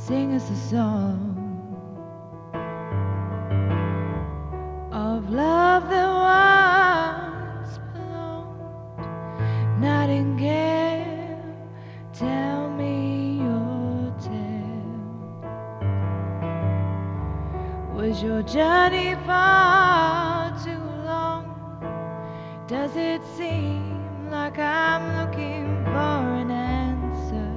sing us a song of love that once belonged. Nightingale, tell me your tale. Was your journey far too long? Does it seem like I'm looking for an answer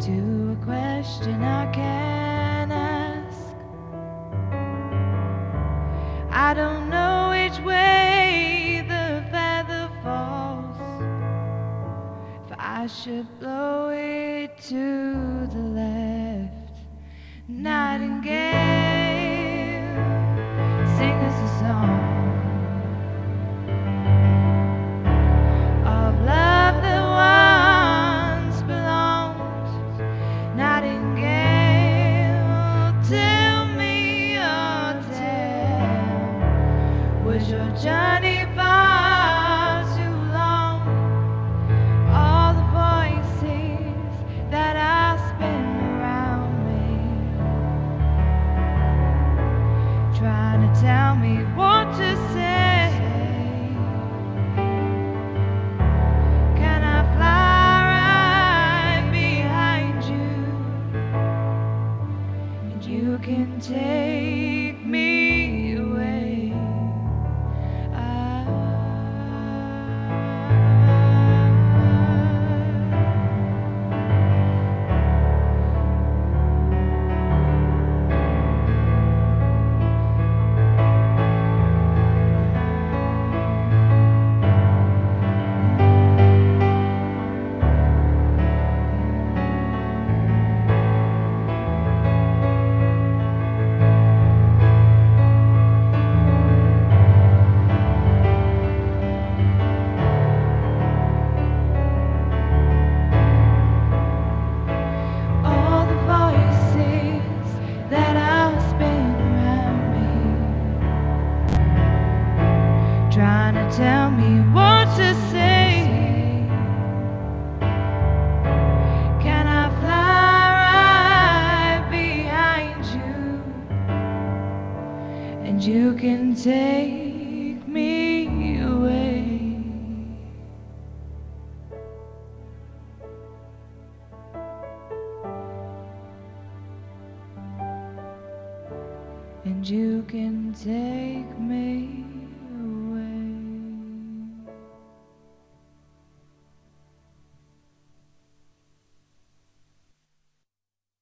to a question I can't ask? I don't know which way the feather falls, if I should blow it to the left. Nightingale, sing us a song of love that once belonged. Nightingale, tell me your tale. Was your journey far too long? All the voices that I spin around me, trying to tell me what to say. Can I fly right behind you, and you can take me away? Trying to tell me what to say. Can I fly right behind you, and you can take me away? And you can take me